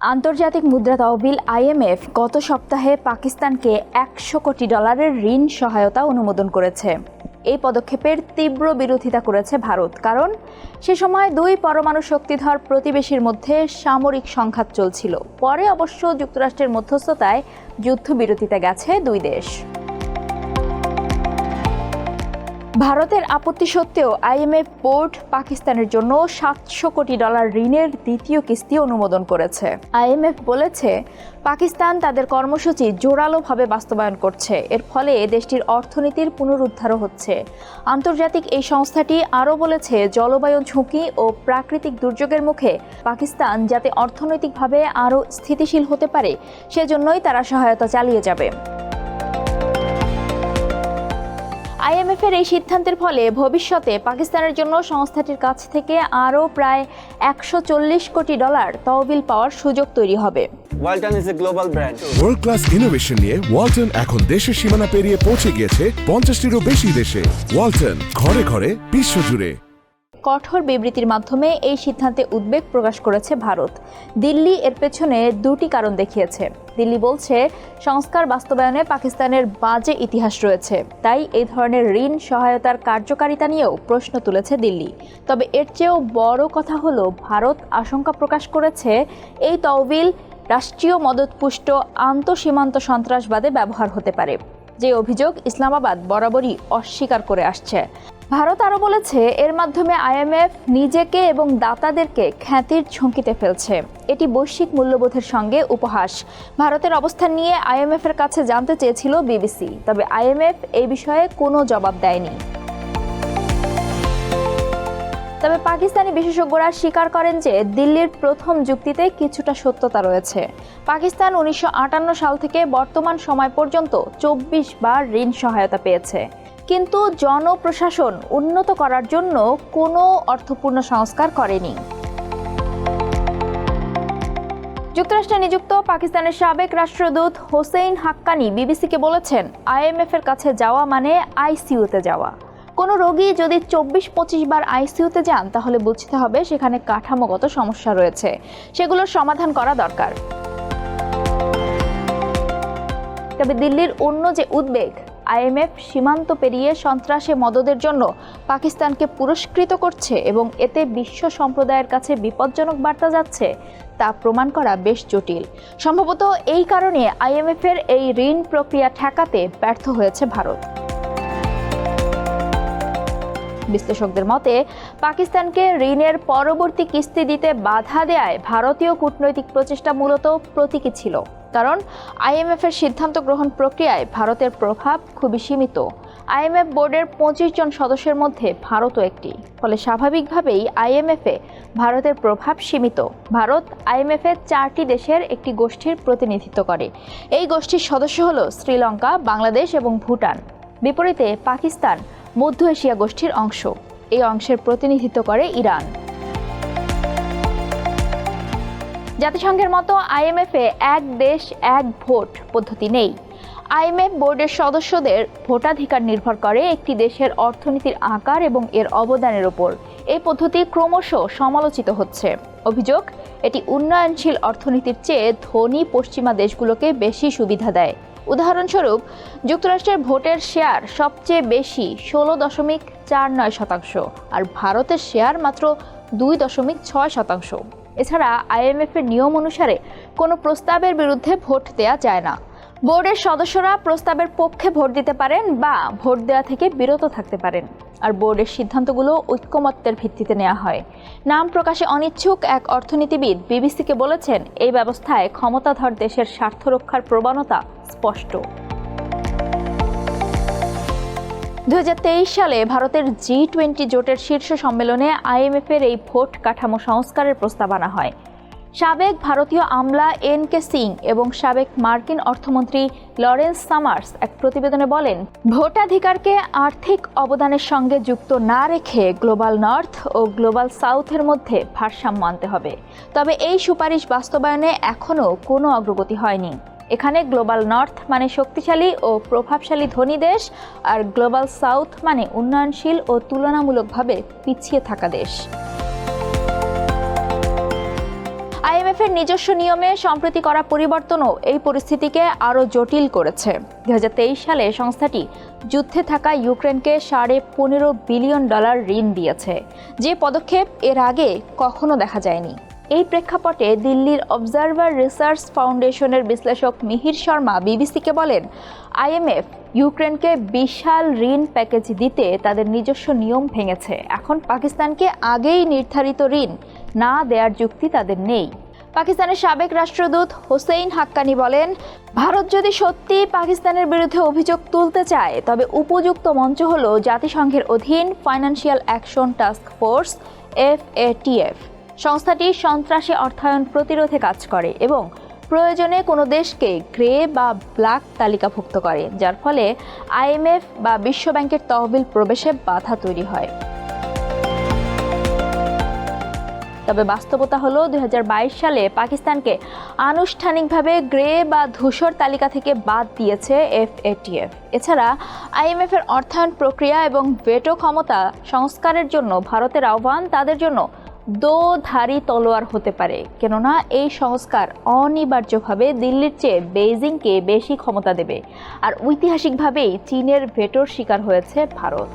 আন্তর্জাতিক মুদ্রা তহবিল আইএমএফ গত সপ্তাহে পাকিস্তানকে $100 কোটি ঋণ সহায়তা অনুমোদন করেছে। এই পদক্ষেপের তীব্র বিরোধিতা করেছে ভারত, কারণ সে সময় দুই পরমাণু শক্তিধর প্রতিবেশীর মধ্যে সামরিক সংঘাত চলছিল। পরে অবশ্য যুক্তরাষ্ট্রের মধ্যস্থতায় যুদ্ধবিরতিতে গেছে দুই দেশ। ভারতের আপত্তি সত্ত্বেও আইএমএফ বোর্ড পাকিস্তানের জন্য $700 কোটি ঋণের দ্বিতীয় কিস্তি অনুমোদন করেছে। আইএমএফ বলেছে, পাকিস্তান তাদের কর্মসূচি জোরালোভাবে বাস্তবায়ন করছে। এর ফলে দেশটির অর্থনীতির পুনরুদ্ধারও হচ্ছে। আন্তর্জাতিক এই সংস্থাটি আরও বলেছে, জলবায়ু ঝুঁকি ও প্রাকৃতিক দুর্যোগের মুখে পাকিস্তান যাতে অর্থনৈতিকভাবে আরও স্থিতিশীল হতে পারে, সেজন্যই তারা সহায়তা চালিয়ে যাবে। আইএমএফের এই সিদ্ধান্তের ফলে ভবিষ্যতে পাকিস্তানের জন্য সংস্থাটির কাছ থেকে আরও প্রায় $140 কোটি তহবিল পাওয়ার সুযোগ তৈরি হবে। Walton is a global brand. World class innovation নিয়ে ওয়ালটন এখন দেশের সীমানা পেরিয়ে পৌঁছে গিয়েছে 50টিরও বেশি দেশে। ওয়ালটন, ঘরে ঘরে, বিশ্বজুড়ে। কঠোর বিবৃতির মাধ্যমে এই সিদ্ধান্তে উদ্বেগ প্রকাশ করেছে ভারত। দিল্লি এর পেছনে দুটি কারণ দেখিয়েছে। দিল্লি বলছে, সংস্কার বাস্তবায়নে পাকিস্তানের বাজে ইতিহাস রয়েছে, তাই এই ধরনের ঋণ সহায়তার কার্যকারিতা নিয়েও প্রশ্ন তুলেছে দিল্লি। তবে এর চেয়েও বড় কথা হলো, ভারত আশঙ্কা প্রকাশ করেছে এই তহবিল রাষ্ট্রীয় মদতপুষ্ট আন্তঃসীমান্ত সন্ত্রাসবাদে ব্যবহার হতে পারে, যে অভিযোগ ইসলামাবাদ বরাবরই অস্বীকার করে আসছে। ভারত আরও বলেছে, এর মাধ্যমে আইএমএফ নিজেকে এবং দাতাদেরকে খ্যাতির ঝুঁকিতে ফেলছে। এটি বৈশ্বিক মূল্যবোধের সঙ্গে উপহাস। ভারতের অবস্থান নিয়ে আইএমএফের কাছে জানতে চেয়েছিল বিবিসি, তবে আইএমএফ এই বিষয়ে কোনো জবাব দেয়নি। তবে পাকিস্তানি বিশেষজ্ঞরা স্বীকার করেন যে দিল্লির প্রথম যুক্তিতে কিছুটা সত্যতা রয়েছে। পাকিস্তান 1958 সাল থেকে বর্তমান সময় পর্যন্ত 24 বার ঋণ সহায়তা পেয়েছে, কিন্তু জনপ্রশাসন উন্নত করার জন্য কোনো অর্থপূর্ণ সংস্কার করেনি। যুক্তরাষ্ট্রে নিযুক্ত পাকিস্তানের সাবেক রাষ্ট্রদূত হোসেইন হাক্কানি বিবিসিকে বলেছেন, আইএমএফ এর কাছে যাওয়া মানে আইসিইউতে যাওয়া। কোনো রোগী যদি 24-25 বার আইসিইউতে যান, তাহলে বুঝতে হবে সেখানে কাঠামোগত সমস্যা রয়েছে, সেগুলোর সমাধান করা দরকার। তবে দিল্লির অন্য যে উদ্বেগ, আইএমএফ সীমান্ত পেরিয়ে সন্ত্রাসে মদদের জন্য পাকিস্তানকে পুরস্কৃত করছে এবং এতে বিশ্ব সম্প্রদায়ের কাছে বিপজ্জনক বার্তা যাচ্ছে, তা প্রমাণ করা বেশ জটিল। সম্ভবত এই কারণে আইএমএফের এই ঋণ প্রক্রিয়া ঠেকাতে ব্যর্থ হয়েছে ভারত। বিশ্লেষকদের মতে, পাকিস্তানকে ঋণের পরবর্তী কিস্তি দিতে বাধা দেয়ায় ভারতীয় কূটনৈতিক প্রচেষ্টা মূলত প্রতীকী ছিল, কারণ আইএমএফের সিদ্ধান্ত গ্রহণ প্রক্রিয়ায় ভারতের প্রভাব খুবই সীমিত। আইএমএফ বোর্ডের 25 জন সদস্যের মধ্যে ভারতও একটি, ফলে স্বাভাবিকভাবেই আইএমএফে ভারতের প্রভাব সীমিত। ভারত আইএমএফে 4টি দেশের একটি গোষ্ঠীর প্রতিনিধিত্ব করে। এই গোষ্ঠীর সদস্য হল শ্রীলঙ্কা, বাংলাদেশ এবং ভুটান। বিপরীতে পাকিস্তান মধ্য এশিয়া গোষ্ঠীর অংশ। এই অংশের প্রতিনিধিত্ব করে ইরান। জাতিসংঘের মতো আইএমএফে এক দেশ এক ভোট পদ্ধতি নেই। আইএমএফ বোর্ডের সদস্যদের ভোটাধিকার নির্ভর করে একটি দেশের অর্থনীতির আকার এবং এর অবদানের উপর। এই পদ্ধতি ক্রমশ সমালোচিত হচ্ছে। অভিযোগ, এটি উন্নয়নশীল অর্থনীতির চেয়ে ধনী পশ্চিমা দেশগুলোকে বেশি সুবিধা দেয়। উদাহরণস্বরূপ, যুক্তরাষ্ট্রের ভোটের শেয়ার সবচেয়ে বেশি 16.49%, আর ভারতের শেয়ার মাত্র 2.6%। এছাড়া আইএমএফের নিয়ম অনুসারে কোনো প্রস্তাবের বিরুদ্ধে ভোট দেওয়া যায় না। বোর্ডের সদস্যরা প্রস্তাবের পক্ষে ভোট দিতে পারেন বা ভোট দেওয়া থেকে বিরত থাকতে পারেন, আর বোর্ডের সিদ্ধান্তগুলো ঐকমত্যের ভিত্তিতে নেওয়া হয়। নাম প্রকাশে অনিচ্ছুক এক অর্থনীতিবিদ বিবিসিকে বলেছেন, এই ব্যবস্থায় ক্ষমতাধর দেশের স্বার্থ রক্ষার প্রবণতা স্পষ্ট। 2023 সালে ভারতের G20 জোটের শীর্ষ সম্মেলনে আইএমএফের এই ভোট কাঠামো সংস্কারের প্রস্তাব আনা হয়। সাবেক ভারতীয় আমলা এন.কে সিং এবং সাবেক মার্কিন অর্থমন্ত্রী লরেন্স সামার্স এক প্রতিবেদনে বলেন, ভোটাধিকারকে আর্থিক অবদানের সঙ্গে যুক্ত না রেখে গ্লোবাল নর্থ ও গ্লোবাল সাউথের মধ্যে ভারসাম্য আনতে হবে। তবে এই সুপারিশ বাস্তবায়নে এখনও কোনো অগ্রগতি হয়নি। এখানে গ্লোবাল নর্থ মানে শক্তিশালী ও প্রভাবশালী ধনী দেশ, আর গ্লোবাল সাউথ মানে উন্নয়নশীল ও তুলনামূলকভাবে পিছিয়ে থাকা দেশ। আইএমএফের নিজস্ব নিয়মে সম্প্রতি করা পরিবর্তনও এই পরিস্থিতিকে আরও জটিল করেছে। 2023 সালে সংস্থাটি যুদ্ধে থাকা ইউক্রেনকে $15.5 বিলিয়ন ঋণ দিয়েছে, যে পদক্ষেপ এর আগে কখনো দেখা যায়নি। এই প্রেক্ষাপটে দিল্লির অবজারভার রিসার্চ ফাউন্ডেশনের বিশ্লেষক মিহির শর্মা বিবিসিকে বলেন, আইএমএফ ইউক্রেনকে বিশাল ঋণ প্যাকেজ দিতে তাদের নিজস্ব নিয়ম ভেঙেছে। এখন পাকিস্তানকে আগেই নির্ধারিত ঋণ না দেওয়ার যুক্তি তাদের নেই। পাকিস্তানের সাবেক রাষ্ট্রদূত হোসেইন হাক্কানি বলেন, ভারত যদি সত্যি পাকিস্তানের বিরুদ্ধে অভিযোগ তুলতে চায় তবে উপযুক্ত মঞ্চ হল জাতিসংঘের অধীন financial action task force FATF। সংস্থাটি সন্ত্রাসী অর্থায়ন প্রতিরোধে কাজ করে এবং প্রয়োজনে কোনো দেশকে গ্রে বা ব্ল্যাক তালিকাভুক্ত করে, যার ফলে আইএমএফ বা বিশ্বব্যাংকের তহবিল প্রবেশে বাধা তৈরি হয়। তবে বাস্তবতা হলো 2022 সালে পাকিস্তানকে আনুষ্ঠানিকভাবে গ্রে বা ধূসর তালিকা থেকে বাদ দিয়েছে FATF। এছাড়া আইএমএফ এর অর্থায়ন প্রক্রিয়া এবং ভেটো ক্ষমতা সংস্কারের জন্য ভারতের আহ্বান তাদের জন্য দোধারি তলোয়ার হতে পারে, কেননা এই সংস্কার অনিবার্যভাবে দিল্লির চেয়ে বেইজিংকে বেশি ক্ষমতা দেবে। আর ঐতিহাসিকভাবেই চীনের ভেটোর শিকার হয়েছে ভারত।